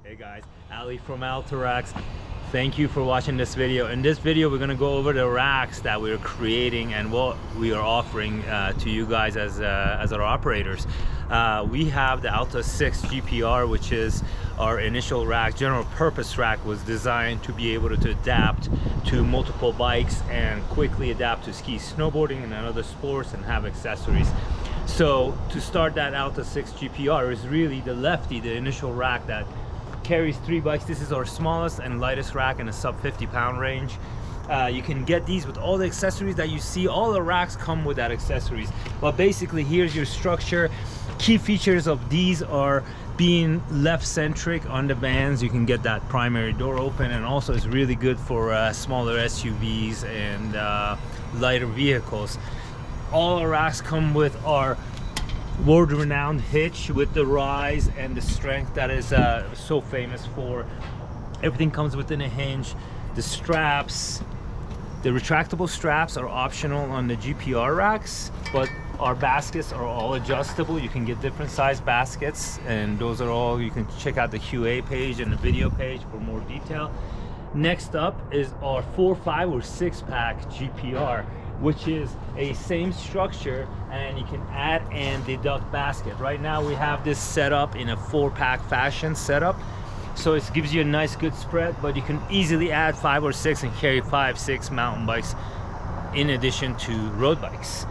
Hey guys, Ali from Altarax. Thank you for watching this video. In this video, we're going to go over the racks that we're creating and what we are offering to you guys as our operators. We have the ALTA 6 GPR, which is our initial rack. General purpose rack was designed to be able to adapt to multiple bikes and quickly adapt to ski, snowboarding and other sports and have accessories. So to start that ALTA 6 GPR is really the lefty, the initial rack that carries 3 bikes. This is our smallest and lightest rack in a sub 50-pound range. You can get these with all the accessories that you see. All the racks come with that accessories, but basically here's your structure. Key features of these are being left centric on the vans. You can get that primary door open, and also it's really good for smaller SUVs and lighter vehicles. All our racks come with our world-renowned hitch with the rise and the strength that is so famous for. Everything comes within a hinge. The straps, the retractable straps are optional on the GPR racks, but our baskets are all adjustable. You can get different size baskets, and those are all, you can check out the QA page and the video page for more detail. Next up is our 4, 5 or 6 pack GPR, which is a same structure, and you can add and deduct basket. Right now we have this set up in a 4-pack fashion setup, so it gives you a nice good spread, but you can easily add 5 or 6 and carry 5, 6 mountain bikes in addition to road bikes.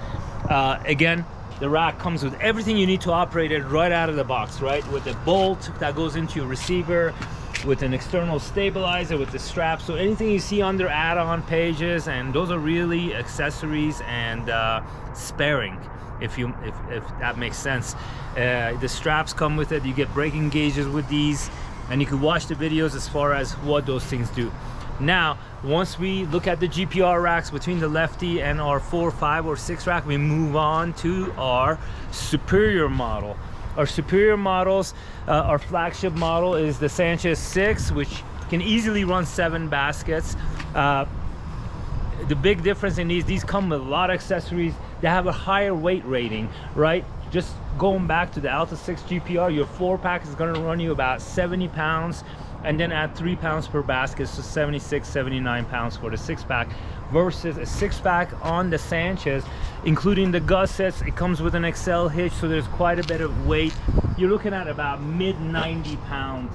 Again, the rack comes with everything you need to operate it right out of the box, right? With a bolt that goes into your receiver, with an external stabilizer, with the strap. So anything you see under add-on pages, and those are really accessories and sparing, if that makes sense. The straps come with it. You get braking gauges with these, and you can watch the videos as far as what those things do. Now, once we look at the GPR racks between the lefty and our 4, 5 or 6 rack, we move on to our superior model. Our superior models, our flagship model is the Sanchez 6, which can easily run 7 baskets. The big difference in these come with a lot of accessories. They have a higher weight rating, right? Just going back to the ALTA 6 GPR, your 4-pack is going to run you about 70 pounds, and then add 3 pounds per basket, so 76, 79 pounds for the 6-pack, versus a 6-pack on the Sanchez, including the gussets. It comes with an XL hitch, so there's quite a bit of weight. You're looking at about mid 90-pound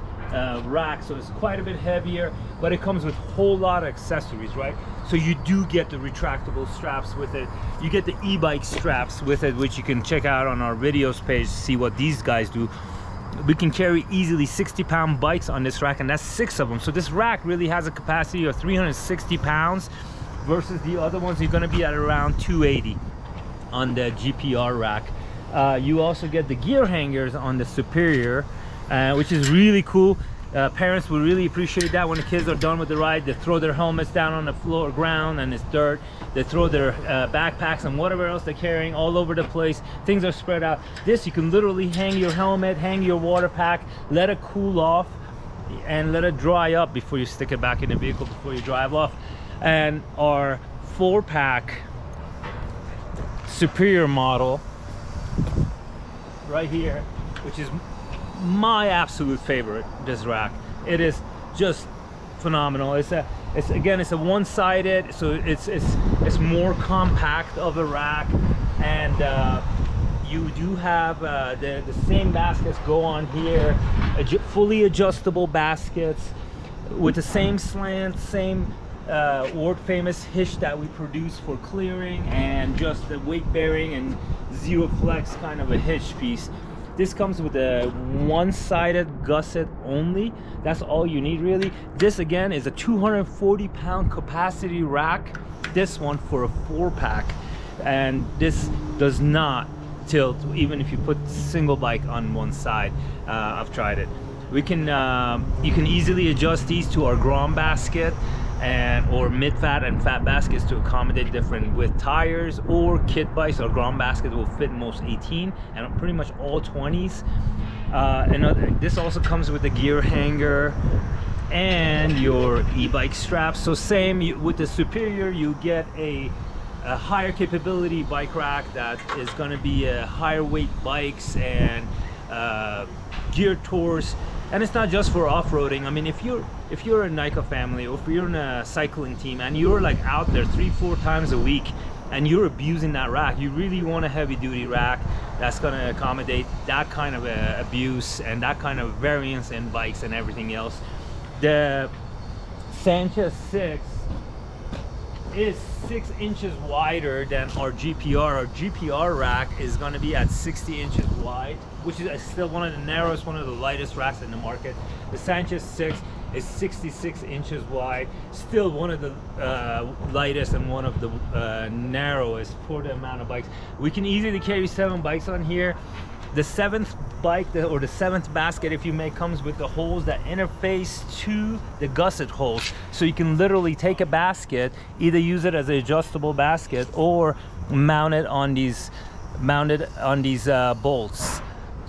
rack, so it's quite a bit heavier, but it comes with a whole lot of accessories, right? So you do get the retractable straps with it. You get the e-bike straps with it, which you can check out on our videos page to see what these guys do. We can carry easily 60-pound bikes on this rack, and that's 6 of them. So this rack really has a capacity of 360 pounds versus the other ones you're going to be at around 280 on the GPR rack. You also get the gear hangers on the Superior, which is really cool. Parents will really appreciate that when the kids are done with the ride. They throw their helmets down on the floor ground and it's dirt. They throw their backpacks and whatever else they're carrying all over the place. Things are spread out. This, you can literally hang your helmet, hang your water pack, let it cool off and let it dry up before you stick it back in the vehicle, before you drive off. And our 4-pack Superior model right here, which is my absolute favorite, this rack. It is just phenomenal. It's a one-sided, so it's more compact of a rack, and you do have the same baskets go on here, fully adjustable baskets with the same slant, same world famous hitch that we produce for clearing, and just the weight bearing and zero flex kind of a hitch piece. This comes with a one-sided gusset only. That's all you need really. This again is a 240-pound capacity rack. This one for a 4-pack, and this does not tilt even if you put single bike on one side. I've tried it. We can you can easily adjust these to our Grom basket or mid-fat and fat baskets to accommodate different width tires, or kit bikes. Our Grom basket will fit most 18 and pretty much all 20s. This also comes with the gear hanger and your e-bike straps. So same with the Superior, you get a higher capability bike rack that is going to be higher weight bikes and geared towards And it's not just for off-roading. I mean, if you're a NICA family, or if you're in a cycling team and you're like out there 3-4 times a week and you're abusing that rack, you really want a heavy duty rack that's going to accommodate that kind of abuse and that kind of variance in bikes and everything else. The Sanchez 6 is 6 inches wider than our GPR. Our GPR rack is going to be at 60 inches wide, which is still one of the narrowest, one of the lightest racks in the market. The Sanchez 6 is 66 inches wide, still one of the lightest and one of the narrowest for the amount of bikes. We can easily carry 7 bikes on here. The 7th bike, or the 7th basket, if you may, comes with the holes that interface to the gusset holes. So you can literally take a basket, either use it as an adjustable basket or mount it on these bolts.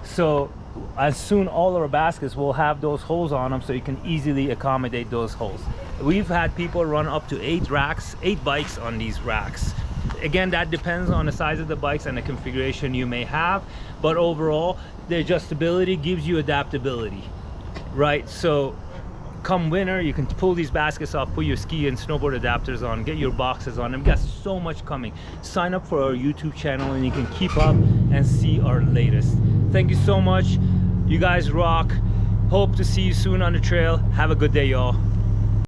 So as soon all our baskets will have those holes on them, so you can easily accommodate those holes. We've had people run up to 8 bikes on these racks. Again, that depends on the size of the bikes and the configuration you may have, but overall the adjustability gives you adaptability, right? So come winter, you can pull these baskets off, put your ski and snowboard adapters on, get your boxes on. We've got so much coming. Sign up for our YouTube channel and you can keep up and see our latest. Thank you so much. You guys rock. Hope to see you soon on the trail. Have a good day, y'all.